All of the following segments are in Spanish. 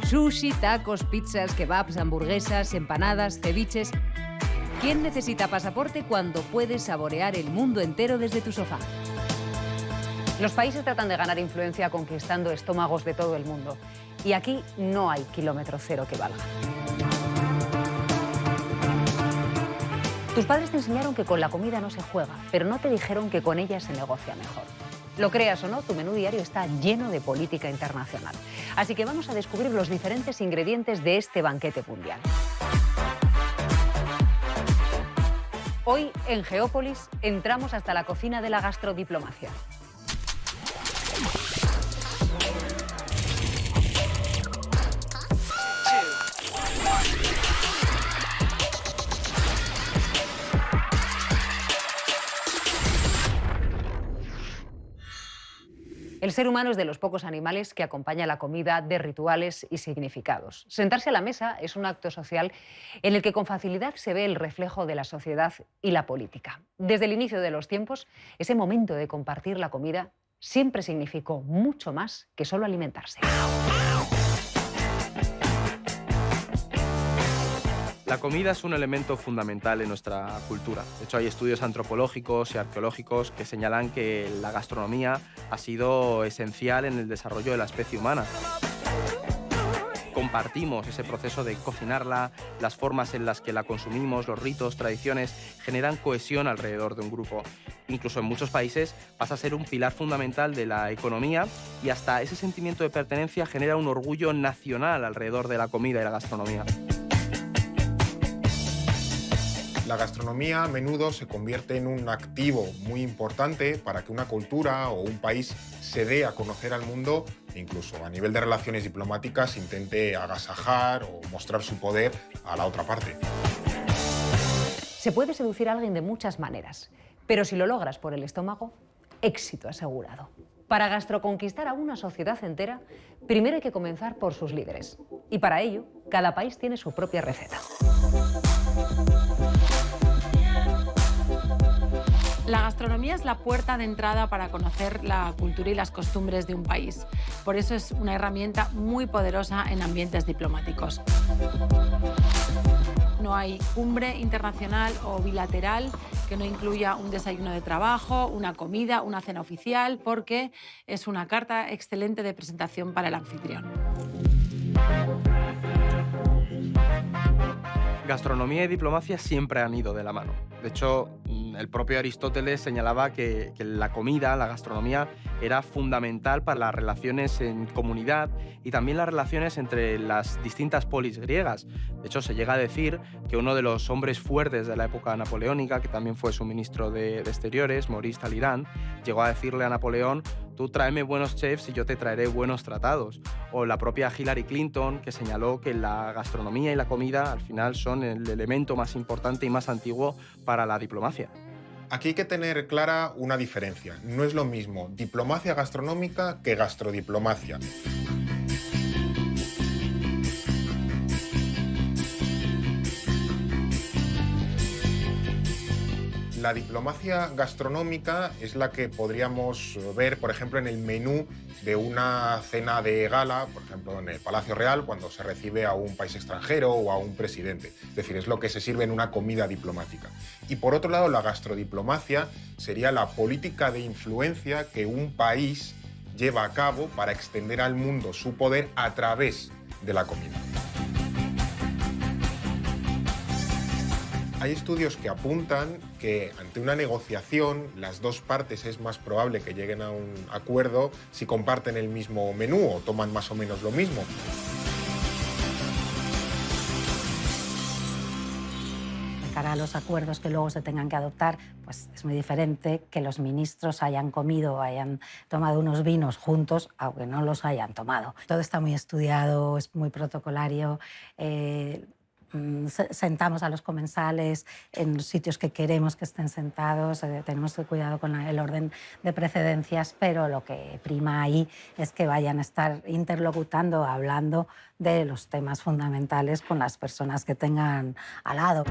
Sushi, tacos, pizzas, kebabs, hamburguesas, empanadas, ceviches. ¿Quién necesita pasaporte cuando puedes saborear el mundo entero desde tu sofá? Los países tratan de ganar influencia conquistando estómagos de todo el mundo. Y aquí no hay kilómetro cero que valga. Tus padres te enseñaron que con la comida no se juega, pero no te dijeron que con ella se negocia mejor. Lo creas o no, tu menú diario está lleno de política internacional. Así que vamos a descubrir los diferentes ingredientes de este banquete mundial. Hoy, en Geópolis, entramos hasta la cocina de la gastrodiplomacia. El ser humano es de los pocos animales que acompaña la comida de rituales y significados. Sentarse a la mesa es un acto social en el que con facilidad se ve el reflejo de la sociedad y la política. Desde el inicio de los tiempos, ese momento de compartir la comida siempre significó mucho más que solo alimentarse. La comida es un elemento fundamental en nuestra cultura. De hecho, hay estudios antropológicos y arqueológicos que señalan que la gastronomía ha sido esencial en el desarrollo de la especie humana. Compartimos ese proceso de cocinarla, las formas en las que la consumimos, los ritos, tradiciones, generan cohesión alrededor de un grupo. Incluso en muchos países pasa a ser un pilar fundamental de la economía y hasta ese sentimiento de pertenencia genera un orgullo nacional alrededor de la comida y la gastronomía. La gastronomía a menudo se convierte en un activo muy importante para que una cultura o un país se dé a conocer al mundo e incluso a nivel de relaciones diplomáticas intente agasajar o mostrar su poder a la otra parte. Se puede seducir a alguien de muchas maneras, pero si lo logras por el estómago, éxito asegurado. Para gastroconquistar a una sociedad entera, primero hay que comenzar por sus líderes. Y para ello, cada país tiene su propia receta. La gastronomía es la puerta de entrada para conocer la cultura y las costumbres de un país. Por eso es una herramienta muy poderosa en ambientes diplomáticos. No hay cumbre internacional o bilateral que no incluya un desayuno de trabajo, una comida, una cena oficial, porque es una carta excelente de presentación para el anfitrión. Gastronomía y diplomacia siempre han ido de la mano. De hecho, el propio Aristóteles señalaba que la comida, la gastronomía, era fundamental para las relaciones en comunidad y también las relaciones entre las distintas polis griegas. De hecho, se llega a decir que uno de los hombres fuertes de la época napoleónica, que también fue su ministro de Exteriores, Maurice Talleyrand, llegó a decirle a Napoleón: tú tráeme buenos chefs y yo te traeré buenos tratados. O la propia Hillary Clinton, que señaló que la gastronomía y la comida al final son el elemento más importante y más antiguo para la diplomacia. Aquí hay que tener clara una diferencia. No es lo mismo diplomacia gastronómica que gastrodiplomacia. La diplomacia gastronómica es la que podríamos ver, por ejemplo, en el menú de una cena de gala, por ejemplo, en el Palacio Real, cuando se recibe a un país extranjero o a un presidente. Es decir, es lo que se sirve en una comida diplomática. Y por otro lado, la gastrodiplomacia sería la política de influencia que un país lleva a cabo para extender al mundo su poder a través de la comida. Hay estudios que apuntan que ante una negociación las dos partes es más probable que lleguen a un acuerdo si comparten el mismo menú o toman más o menos lo mismo. De cara a los acuerdos que luego se tengan que adoptar, pues es muy diferente que los ministros hayan comido o hayan tomado unos vinos juntos, aunque no los hayan tomado. Todo está muy estudiado, es muy protocolario. Sentamos a los comensales en los sitios que queremos que estén sentados, tenemos cuidado con el orden de precedencias, pero lo que prima ahí es que vayan a estar interlocutando, hablando de los temas fundamentales con las personas que tengan al lado.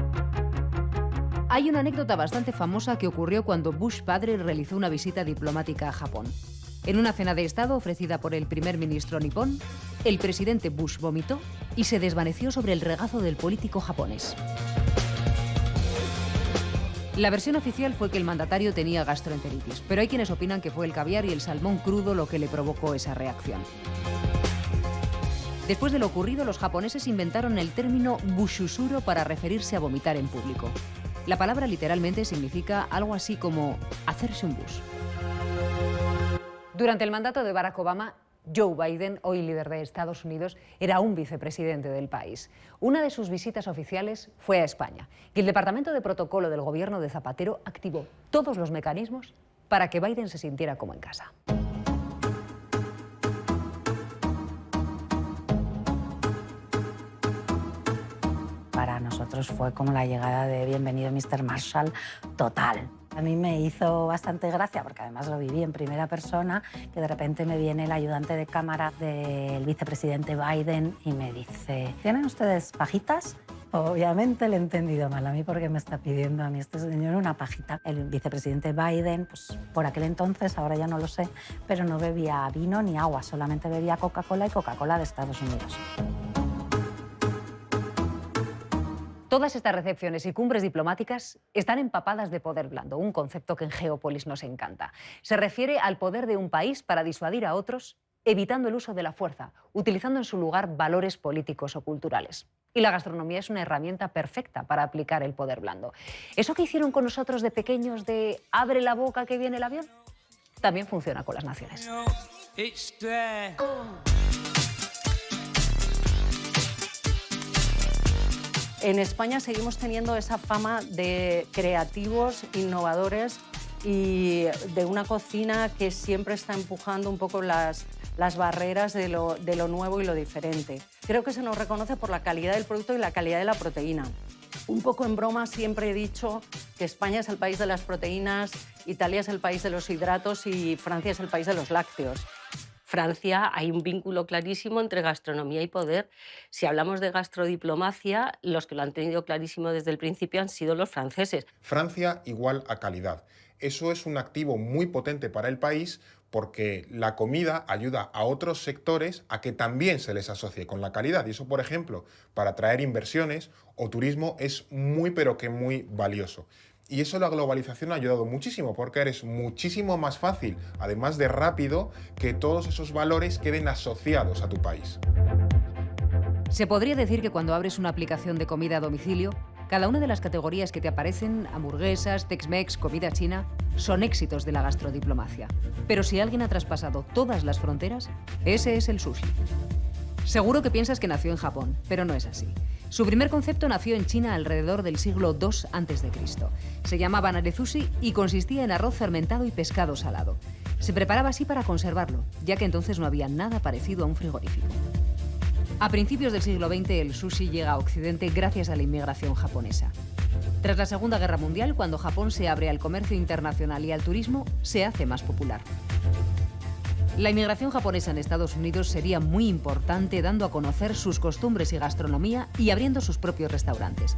Hay una anécdota bastante famosa que ocurrió cuando Bush padre realizó una visita diplomática a Japón. En una cena de Estado ofrecida por el primer ministro nipón, el presidente Bush vomitó y se desvaneció sobre el regazo del político japonés. La versión oficial fue que el mandatario tenía gastroenteritis, pero hay quienes opinan que fue el caviar y el salmón crudo lo que le provocó esa reacción. Después de lo ocurrido, los japoneses inventaron el término bushusuro para referirse a vomitar en público. La palabra literalmente significa algo así como hacerse un bush. Durante el mandato de Barack Obama, Joe Biden, hoy líder de Estados Unidos, era un vicepresidente del país. Una de sus visitas oficiales fue a España y el Departamento de Protocolo del gobierno de Zapatero activó todos los mecanismos para que Biden se sintiera como en casa. Para nosotros fue como la llegada de Bienvenido Mr. Marshall total. A mí me hizo bastante gracia, porque además lo viví en primera persona, que de repente me viene el ayudante de cámara del vicepresidente Biden y me dice: ¿tienen ustedes pajitas? Obviamente le he entendido mal a mí porque me está pidiendo a mí este señor una pajita. El vicepresidente Biden, pues por aquel entonces, ahora ya no lo sé, pero no bebía vino ni agua, solamente bebía Coca-Cola y Coca-Cola de Estados Unidos. Todas estas recepciones y cumbres diplomáticas están empapadas de poder blando, un concepto que en Geopolis nos encanta. Se refiere al poder de un país para disuadir a otros, evitando el uso de la fuerza, utilizando en su lugar valores políticos o culturales. Y la gastronomía es una herramienta perfecta para aplicar el poder blando. Eso que hicieron con nosotros de pequeños de abre la boca que viene el avión, también funciona con las naciones. En España seguimos teniendo esa fama de creativos, innovadores y de una cocina que siempre está empujando un poco las barreras de lo nuevo y lo diferente. Creo que se nos reconoce por la calidad del producto y la calidad de la proteína. Un poco en broma siempre he dicho que España es el país de las proteínas, Italia es el país de los hidratos y Francia es el país de los lácteos. Francia hay un vínculo clarísimo entre gastronomía y poder. Si hablamos de gastrodiplomacia, los que lo han tenido clarísimo desde el principio han sido los franceses. Francia igual a calidad. Eso es un activo muy potente para el país porque la comida ayuda a otros sectores a que también se les asocie con la calidad. Y eso, por ejemplo, para atraer inversiones o turismo es muy pero que muy valioso. Y eso la globalización ha ayudado muchísimo porque eres muchísimo más fácil, además de rápido, que todos esos valores queden asociados a tu país. Se podría decir que cuando abres una aplicación de comida a domicilio, cada una de las categorías que te aparecen, hamburguesas, Tex-Mex, comida china, son éxitos de la gastrodiplomacia. Pero si alguien ha traspasado todas las fronteras, ese es el sushi. Seguro que piensas que nació en Japón, pero no es así. Su primer concepto nació en China alrededor del siglo II a.C. Se llamaba narezushi y consistía en arroz fermentado y pescado salado. Se preparaba así para conservarlo, ya que entonces no había nada parecido a un frigorífico. A principios del siglo XX el sushi llega a Occidente gracias a la inmigración japonesa. Tras la Segunda Guerra Mundial, cuando Japón se abre al comercio internacional y al turismo, se hace más popular. La inmigración japonesa en Estados Unidos sería muy importante, dando a conocer sus costumbres y gastronomía y abriendo sus propios restaurantes.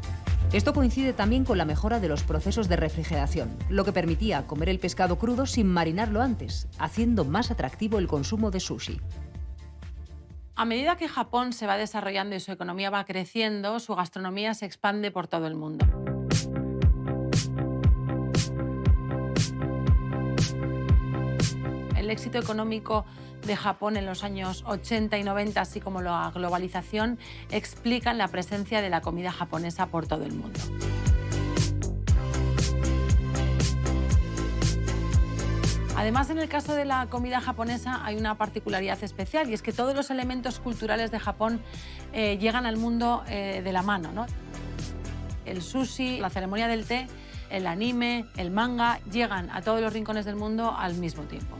Esto coincide también con la mejora de los procesos de refrigeración, lo que permitía comer el pescado crudo sin marinarlo antes, haciendo más atractivo el consumo de sushi. A medida que Japón se va desarrollando y su economía va creciendo, su gastronomía se expande por todo el mundo. El éxito económico de Japón en los años 80 y 90, así como la globalización, explican la presencia de la comida japonesa por todo el mundo. Además, en el caso de la comida japonesa hay una particularidad especial y es que todos los elementos culturales de Japón llegan al mundo de la mano, ¿no? El sushi, la ceremonia del té, el anime, el manga, llegan a todos los rincones del mundo al mismo tiempo.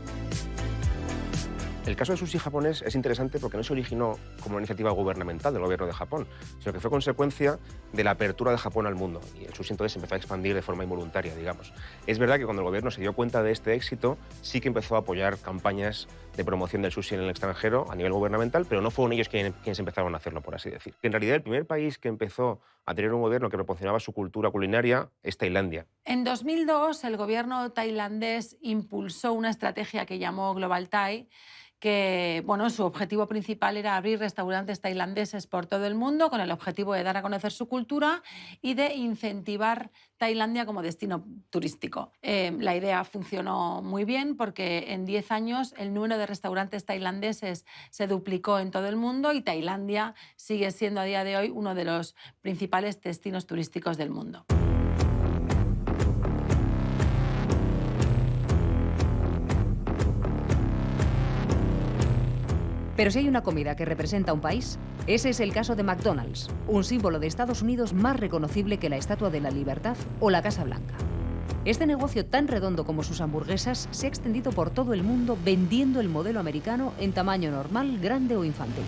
El caso del sushi japonés es interesante porque no se originó como una iniciativa gubernamental del gobierno de Japón, sino que fue consecuencia de la apertura de Japón al mundo. Y el sushi entonces se empezó a expandir de forma involuntaria, digamos. Es verdad que cuando el gobierno se dio cuenta de este éxito, sí que empezó a apoyar campañas de promoción del sushi en el extranjero a nivel gubernamental, pero no fueron ellos quienes empezaron a hacerlo, por así decir. En realidad, el primer país que empezó a tener un gobierno que proporcionaba su cultura culinaria es Tailandia. En 2002, el gobierno tailandés impulsó una estrategia que llamó Global Thai, que bueno, su objetivo principal era abrir restaurantes tailandeses por todo el mundo con el objetivo de dar a conocer su cultura y de incentivar Tailandia como destino turístico. La idea funcionó muy bien porque en 10 años el número de restaurantes tailandeses se duplicó en todo el mundo y Tailandia sigue siendo a día de hoy uno de los principales destinos turísticos del mundo. Pero si hay una comida que representa a un país, ese es el caso de McDonald's, un símbolo de Estados Unidos más reconocible que la Estatua de la Libertad o la Casa Blanca. Este negocio tan redondo como sus hamburguesas se ha extendido por todo el mundo vendiendo el modelo americano en tamaño normal, grande o infantil.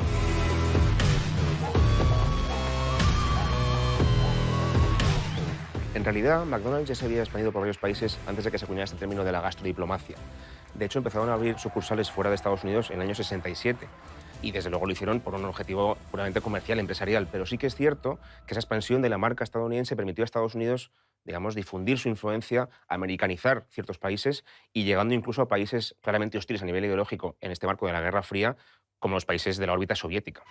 En realidad, McDonald's ya se había expandido por varios países antes de que se acuñara este término de la gastrodiplomacia. De hecho, empezaron a abrir sucursales fuera de Estados Unidos en el año 67 y desde luego lo hicieron por un objetivo puramente comercial, empresarial. Pero sí que es cierto que esa expansión de la marca estadounidense permitió a Estados Unidos, digamos, difundir su influencia, americanizar ciertos países y llegando incluso a países claramente hostiles a nivel ideológico en este marco de la Guerra Fría, como los países de la órbita soviética.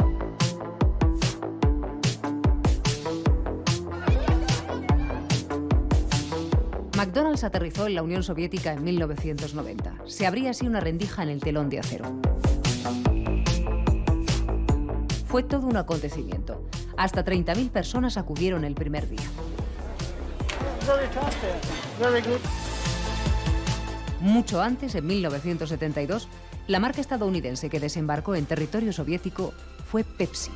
McDonald's aterrizó en la Unión Soviética en 1990. Se abría así una rendija en el telón de acero. Fue todo un acontecimiento. Hasta 30.000 personas acudieron el primer día. Mucho antes, en 1972, la marca estadounidense que desembarcó en territorio soviético fue Pepsi.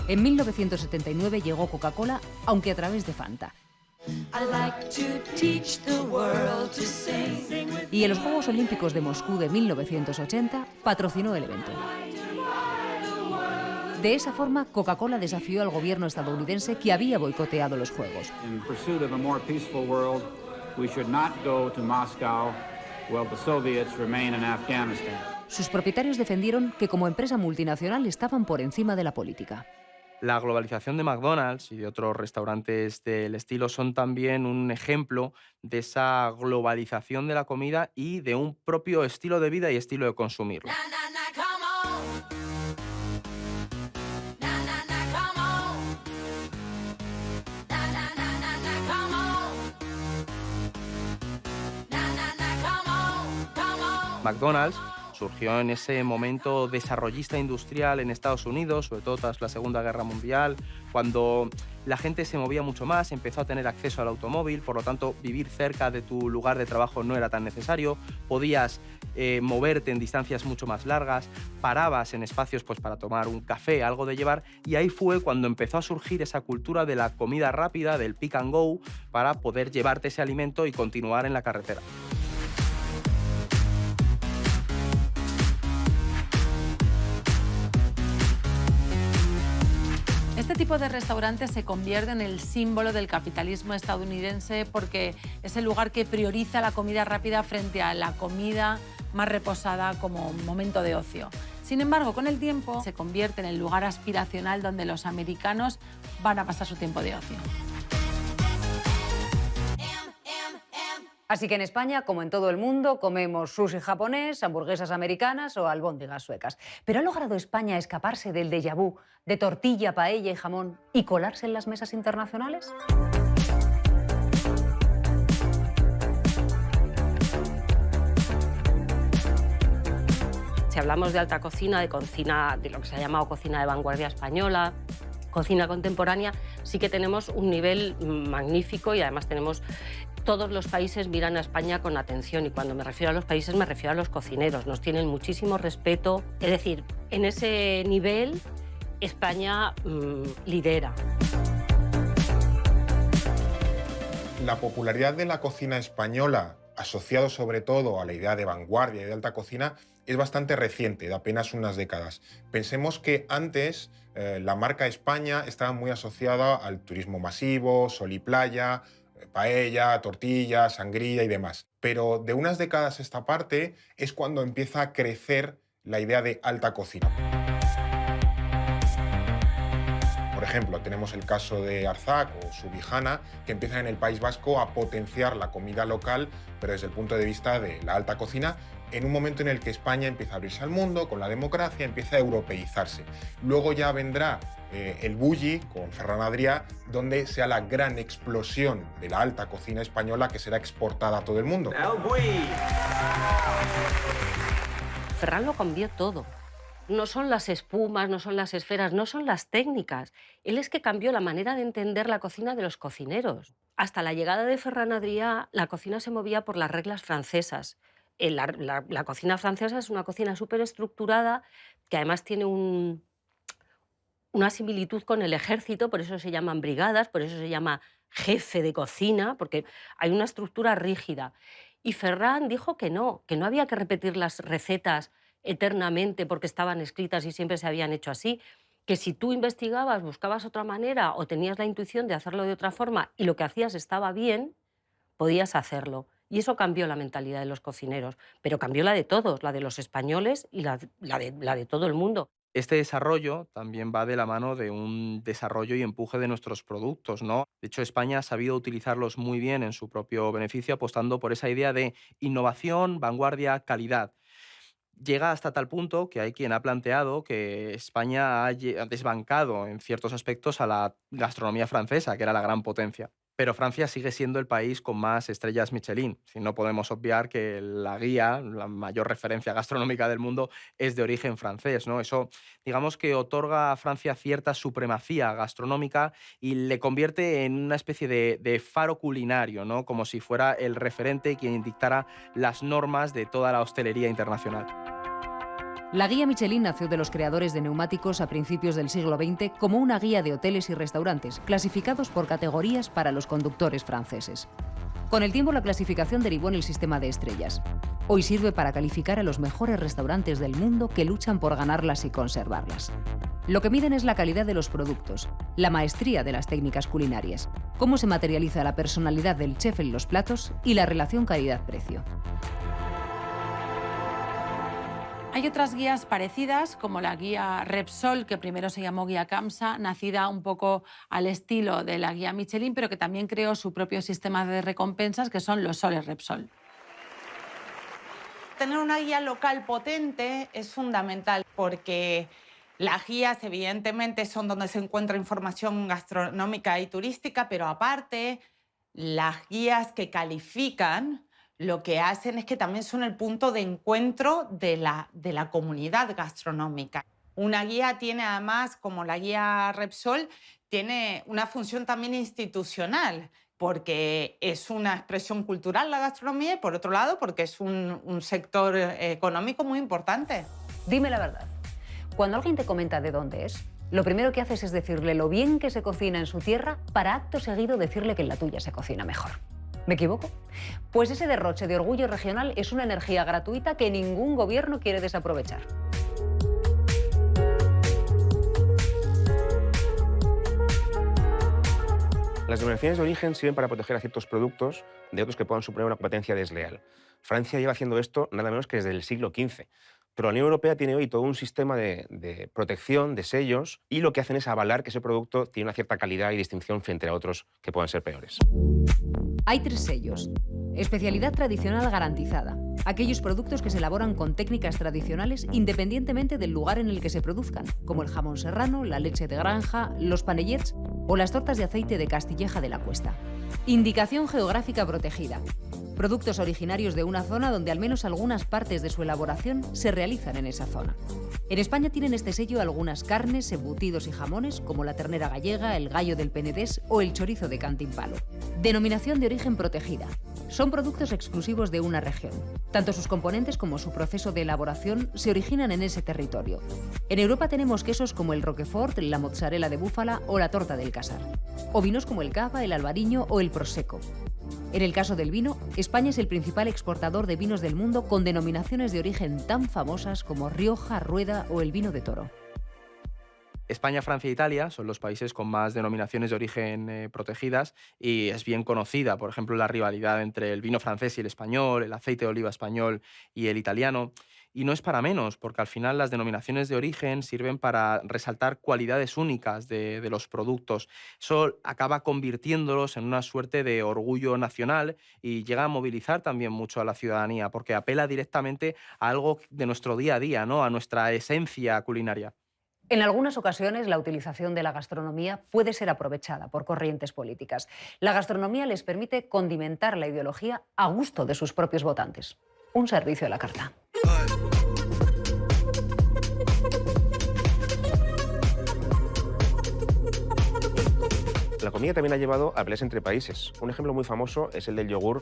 En 1979 llegó Coca-Cola, aunque a través de Fanta. Y en los Juegos Olímpicos de Moscú de 1980 patrocinó el evento. De esa forma, Coca-Cola desafió al gobierno estadounidense que había boicoteado los Juegos. Sus propietarios defendieron que como empresa multinacional estaban por encima de la política. La globalización de McDonald's y de otros restaurantes del estilo son también un ejemplo de esa globalización de la comida y de un propio estilo de vida y estilo de consumirlo. McDonald's surgió en ese momento desarrollista industrial en Estados Unidos, sobre todo tras la Segunda Guerra Mundial, cuando la gente se movía mucho más, empezó a tener acceso al automóvil, por lo tanto vivir cerca de tu lugar de trabajo no era tan necesario, podías moverte en distancias mucho más largas, parabas en espacios pues, para tomar un café, algo de llevar, y ahí fue cuando empezó a surgir esa cultura de la comida rápida, del pick and go, para poder llevarte ese alimento y continuar en la carretera. Este tipo de restaurantes se convierte en el símbolo del capitalismo estadounidense porque es el lugar que prioriza la comida rápida frente a la comida más reposada como momento de ocio. Sin embargo, con el tiempo se convierte en el lugar aspiracional donde los americanos van a pasar su tiempo de ocio. Así que en España, como en todo el mundo, comemos sushi japonés, hamburguesas americanas o albóndigas suecas. ¿Pero ha logrado España escaparse del déjà vu de tortilla, paella y jamón y colarse en las mesas internacionales? Si hablamos de alta cocina, de lo que se ha llamado cocina de vanguardia española, cocina contemporánea, sí que tenemos un nivel magnífico y además tenemos... Todos los países miran a España con atención y cuando me refiero a los países me refiero a los cocineros. Nos tienen muchísimo respeto. Es decir, en ese nivel España lidera. La popularidad de la cocina española, asociado sobre todo a la idea de vanguardia y de alta cocina, es bastante reciente, de apenas unas décadas. Pensemos que antes la marca España estaba muy asociada al turismo masivo, sol y playa, paella, tortilla, sangría y demás. Pero de unas décadas a esta parte es cuando empieza a crecer la idea de alta cocina. Por ejemplo, tenemos el caso de Arzac o Subijana, que empiezan en el País Vasco a potenciar la comida local, pero desde el punto de vista de la alta cocina, en un momento en el que España empieza a abrirse al mundo, con la democracia, empieza a europeizarse. Luego ya vendrá el Bulli con Ferran Adrià, donde sea la gran explosión de la alta cocina española que será exportada a todo el mundo. Ferran lo cambió todo. No son las espumas, no son las esferas, no son las técnicas. Él es que cambió la manera de entender la cocina de los cocineros. Hasta la llegada de Ferran Adrià, la cocina se movía por las reglas francesas. La cocina francesa es una cocina súper estructurada que además tiene una similitud con el ejército, por eso se llaman brigadas, por eso se llama jefe de cocina, porque hay una estructura rígida. Y Ferran dijo que no había que repetir las recetas eternamente porque estaban escritas y siempre se habían hecho así, que si tú investigabas, buscabas otra manera o tenías la intuición de hacerlo de otra forma y lo que hacías estaba bien, podías hacerlo. Y eso cambió la mentalidad de los cocineros, pero cambió la de todos, la de los españoles y la de todo el mundo. Este desarrollo también va de la mano de un desarrollo y empuje de nuestros productos, ¿no? De hecho, España ha sabido utilizarlos muy bien en su propio beneficio, apostando por esa idea de innovación, vanguardia, calidad. Llega hasta tal punto que hay quien ha planteado que España ha desbancado en ciertos aspectos a la gastronomía francesa, que era la gran potencia. Pero Francia sigue siendo el país con más estrellas Michelin. Si no podemos obviar que la guía, la mayor referencia gastronómica del mundo, es de origen francés, ¿no? Eso, digamos que otorga a Francia cierta supremacía gastronómica y le convierte en una especie de faro culinario, ¿no? Como si fuera el referente quien dictara las normas de toda la hostelería internacional. La guía Michelin nació de los creadores de neumáticos a principios del siglo XX como una guía de hoteles y restaurantes, clasificados por categorías para los conductores franceses. Con el tiempo la clasificación derivó en el sistema de estrellas. Hoy sirve para calificar a los mejores restaurantes del mundo que luchan por ganarlas y conservarlas. Lo que miden es la calidad de los productos, la maestría de las técnicas culinarias, cómo se materializa la personalidad del chef en los platos y la relación calidad-precio. Hay otras guías parecidas, como la guía Repsol, que primero se llamó guía CAMSA, nacida un poco al estilo de la guía Michelin, pero que también creó su propio sistema de recompensas, que son los soles Repsol. Tener una guía local potente es fundamental porque las guías evidentemente son donde se encuentra información gastronómica y turística, pero aparte las guías que califican lo que hacen es que también son el punto de encuentro de la comunidad gastronómica. Una guía tiene además, como la guía Repsol, tiene una función también institucional, porque es una expresión cultural la gastronomía y, por otro lado, porque es un sector económico muy importante. Dime la verdad. Cuando alguien te comenta de dónde es, lo primero que haces es decirle lo bien que se cocina en su tierra para acto seguido decirle que en la tuya se cocina mejor. ¿Me equivoco? Pues ese derroche de orgullo regional es una energía gratuita que ningún gobierno quiere desaprovechar. Las denominaciones de origen sirven para proteger a ciertos productos de otros que puedan suponer una competencia desleal. Francia lleva haciendo esto nada menos que desde el siglo XV. Pero la Unión Europea tiene hoy todo un sistema de protección, de sellos, y lo que hacen es avalar que ese producto tiene una cierta calidad y distinción frente a otros que puedan ser peores. Hay 3 sellos. Especialidad tradicional garantizada. Aquellos productos que se elaboran con técnicas tradicionales independientemente del lugar en el que se produzcan, como el jamón serrano, la leche de granja, los panellets o las tortas de aceite de Castilleja de la Cuesta. Indicación geográfica protegida. Productos originarios de una zona donde al menos algunas partes de su elaboración se realizan en esa zona. En España tienen este sello algunas carnes, embutidos y jamones, como la ternera gallega, el gallo del Penedés o el chorizo de Cantimpalo. Denominación de origen protegida. Son productos exclusivos de una región. Tanto sus componentes como su proceso de elaboración se originan en ese territorio. En Europa tenemos quesos como el Roquefort, la mozzarella de búfala o la torta del Casar. O vinos como el cava, el albariño o el prosecco. En el caso del vino, España es el principal exportador de vinos del mundo con denominaciones de origen tan famosas como Rioja, Rueda o el vino de Toro. España, Francia e Italia son los países con más denominaciones de origen protegidas y es bien conocida, por ejemplo, la rivalidad entre el vino francés y el español, el aceite de oliva español y el italiano. Y no es para menos, porque al final las denominaciones de origen sirven para resaltar cualidades únicas de los productos. Eso acaba convirtiéndolos en una suerte de orgullo nacional y llega a movilizar también mucho a la ciudadanía, porque apela directamente a algo de nuestro día a día, ¿no? A nuestra esencia culinaria. En algunas ocasiones, la utilización de la gastronomía puede ser aprovechada por corrientes políticas. La gastronomía les permite condimentar la ideología a gusto de sus propios votantes. Un servicio de la carta. La comida también ha llevado a peleas entre países. Un ejemplo muy famoso es el del yogur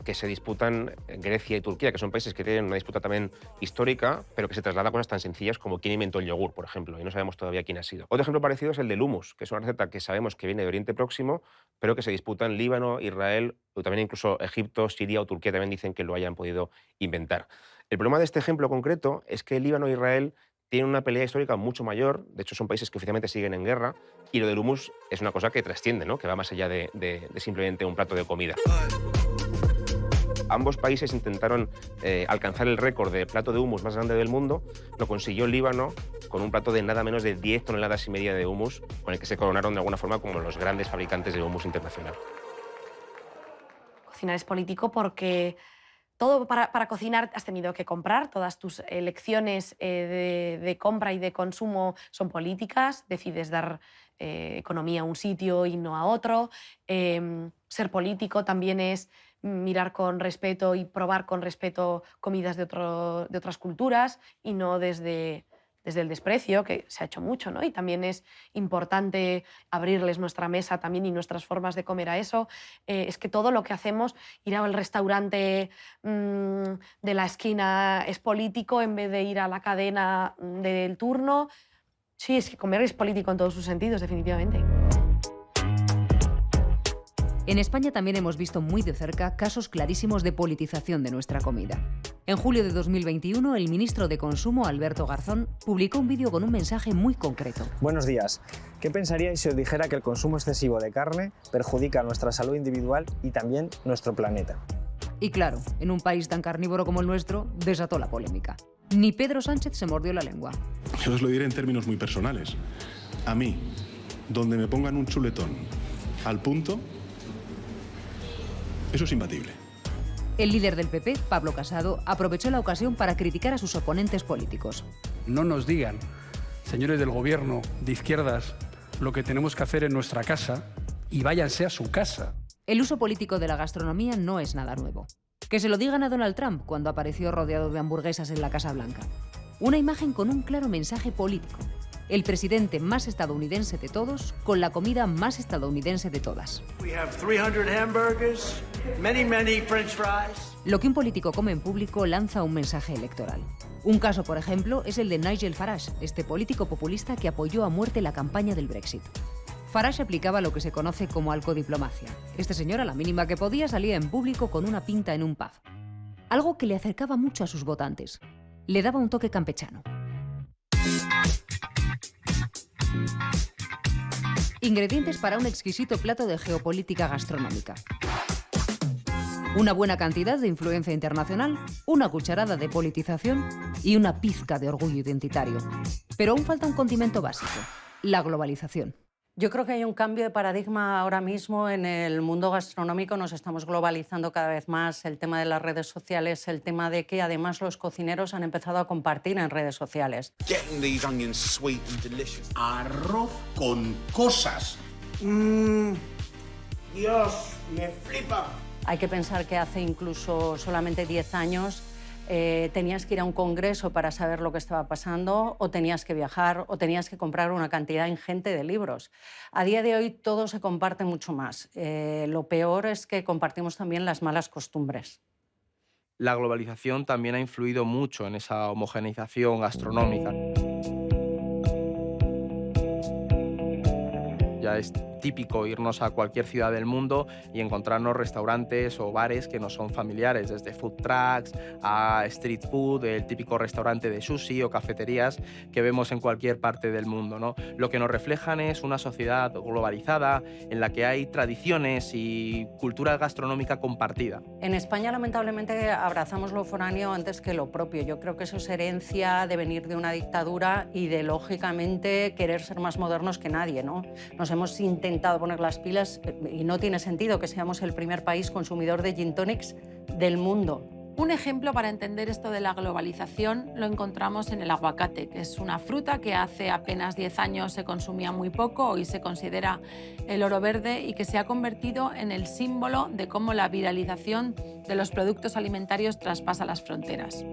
que se disputan Grecia y Turquía, que son países que tienen una disputa también histórica, pero que se traslada a cosas tan sencillas como quién inventó el yogur, por ejemplo, y no sabemos todavía quién ha sido. Otro ejemplo parecido es el del hummus, que es una receta que sabemos que viene de Oriente Próximo, pero que se disputa en Líbano, Israel, o también incluso Egipto, Siria o Turquía también dicen que lo hayan podido inventar. El problema de este ejemplo concreto es que Líbano e Israel tienen una pelea histórica mucho mayor, de hecho son países que oficialmente siguen en guerra, y lo del hummus es una cosa que trasciende, ¿no? Que va más allá de simplemente un plato de comida. Ambos países intentaron alcanzar el récord de plato de hummus más grande del mundo. Lo consiguió Líbano con un plato de nada menos de 10,5 toneladas de hummus, con el que se coronaron de alguna forma como los grandes fabricantes de hummus internacional. Cocinar es político porque todo para cocinar has tenido que comprar, todas tus elecciones de compra y de consumo son políticas, decides dar economía a un sitio y no a otro. Ser político también es mirar con respeto y probar con respeto comidas de otras culturas y no desde el desprecio, que se ha hecho mucho, ¿no? Y también es importante abrirles nuestra mesa también y nuestras formas de comer a eso. Es que todo lo que hacemos, ir al restaurante de la esquina es político en vez de ir a la cadena del turno. Sí, es que comer es político en todos sus sentidos, definitivamente. En España también hemos visto muy de cerca casos clarísimos de politización de nuestra comida. En julio de 2021, el ministro de Consumo, Alberto Garzón, publicó un vídeo con un mensaje muy concreto. Buenos días. ¿Qué pensaríais si os dijera que el consumo excesivo de carne perjudica nuestra salud individual y también nuestro planeta? Y claro, en un país tan carnívoro como el nuestro, desató la polémica. Ni Pedro Sánchez se mordió la lengua. Yo os lo diré en términos muy personales. A mí, donde me pongan un chuletón al punto, eso es imbatible. El líder del PP, Pablo Casado, aprovechó la ocasión para criticar a sus oponentes políticos. No nos digan, señores del gobierno de izquierdas, lo que tenemos que hacer en nuestra casa y váyanse a su casa. El uso político de la gastronomía no es nada nuevo. Que se lo digan a Donald Trump cuando apareció rodeado de hamburguesas en la Casa Blanca. Una imagen con un claro mensaje político. El presidente más estadounidense de todos, con la comida más estadounidense de todas. Lo que un político come en público lanza un mensaje electoral. Un caso, por ejemplo, es el de Nigel Farage, este político populista que apoyó a muerte la campaña del Brexit. Farage aplicaba lo que se conoce como alcodiplomacia. Este señor, a la mínima que podía, salía en público con una pinta en un pub. Algo que le acercaba mucho a sus votantes. Le daba un toque campechano. Ingredientes para un exquisito plato de geopolítica gastronómica. Una buena cantidad de influencia internacional, una cucharada de politización y una pizca de orgullo identitario. Pero aún falta un condimento básico, la globalización. Yo creo que hay un cambio de paradigma ahora mismo en el mundo gastronómico. Nos estamos globalizando cada vez más. El tema de las redes sociales, el tema de que además los cocineros han empezado a compartir en redes sociales. Arroz con cosas. Dios, me flipa. Hay que pensar que hace incluso solamente 10 años tenías que ir a un congreso para saber lo que estaba pasando, o tenías que viajar, o tenías que comprar una cantidad ingente de libros. A día de hoy todo se comparte mucho más. Lo peor es que compartimos también las malas costumbres. La globalización también ha influido mucho en esa homogeneización gastronómica. Ya típico irnos a cualquier ciudad del mundo y encontrarnos restaurantes o bares que nos son familiares, desde food trucks a street food, el típico restaurante de sushi o cafeterías que vemos en cualquier parte del mundo, ¿no? Lo que nos reflejan es una sociedad globalizada en la que hay tradiciones y cultura gastronómica compartida. En España, lamentablemente, abrazamos lo foráneo antes que lo propio. Yo creo que eso es herencia de venir de una dictadura y de, lógicamente, querer ser más modernos que nadie, ¿no? Nos hemos intentado poner las pilas y no tiene sentido que seamos el primer país consumidor de gin tonics del mundo. Un ejemplo para entender esto de la globalización lo encontramos en el aguacate, que es una fruta que hace apenas 10 años se consumía muy poco, hoy se considera el oro verde y que se ha convertido en el símbolo de cómo la viralización de los productos alimentarios traspasa las fronteras.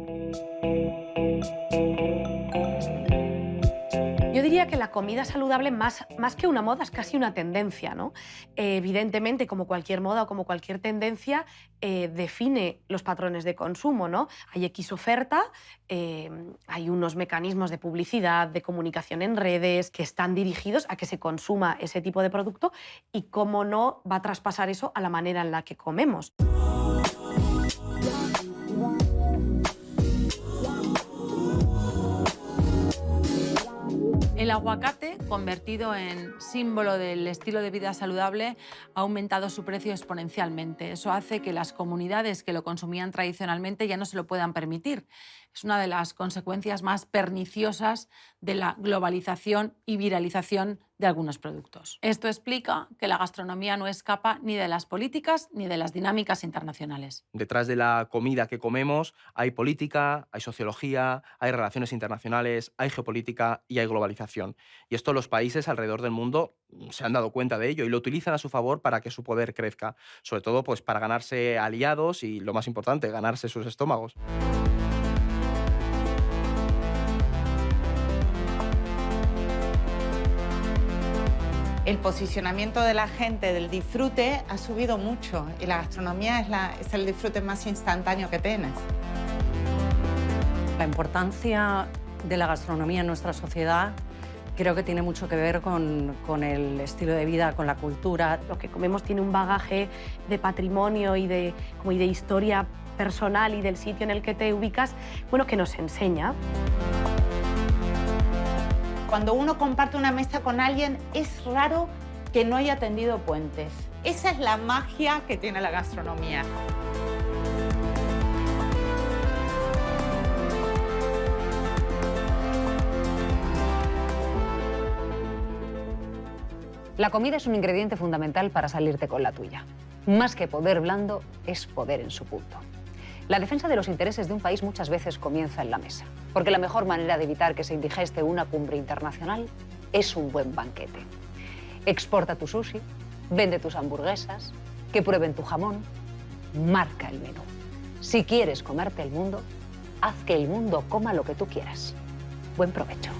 Yo diría que la comida saludable, más que una moda, es casi una tendencia, ¿no? Evidentemente, como cualquier moda o como cualquier tendencia, define los patrones de consumo, ¿no? Hay X oferta, hay unos mecanismos de publicidad, de comunicación en redes, que están dirigidos a que se consuma ese tipo de producto y, cómo no, va a traspasar eso a la manera en la que comemos. El aguacate, convertido en símbolo del estilo de vida saludable, ha aumentado su precio exponencialmente. Eso hace que las comunidades que lo consumían tradicionalmente ya no se lo puedan permitir. Es una de las consecuencias más perniciosas de la globalización y viralización de algunos productos. Esto explica que la gastronomía no escapa ni de las políticas ni de las dinámicas internacionales. Detrás de la comida que comemos hay política, hay sociología, hay relaciones internacionales, hay geopolítica y hay globalización. Y esto los países alrededor del mundo se han dado cuenta de ello y lo utilizan a su favor para que su poder crezca, sobre todo pues, para ganarse aliados y, lo más importante, ganarse sus estómagos. El posicionamiento de la gente del disfrute ha subido mucho y la gastronomía es el disfrute más instantáneo que tienes. La importancia de la gastronomía en nuestra sociedad creo que tiene mucho que ver con el estilo de vida, con la cultura. Lo que comemos tiene un bagaje de patrimonio y de historia personal y del sitio en el que te ubicas, bueno, que nos enseña. Cuando uno comparte una mesa con alguien, es raro que no haya tendido puentes. Esa es la magia que tiene la gastronomía. La comida es un ingrediente fundamental para salirte con la tuya. Más que poder blando, es poder en su punto. La defensa de los intereses de un país muchas veces comienza en la mesa, porque la mejor manera de evitar que se indigeste una cumbre internacional es un buen banquete. Exporta tu sushi, vende tus hamburguesas, que prueben tu jamón, marca el menú. Si quieres comerte el mundo, haz que el mundo coma lo que tú quieras. Buen provecho.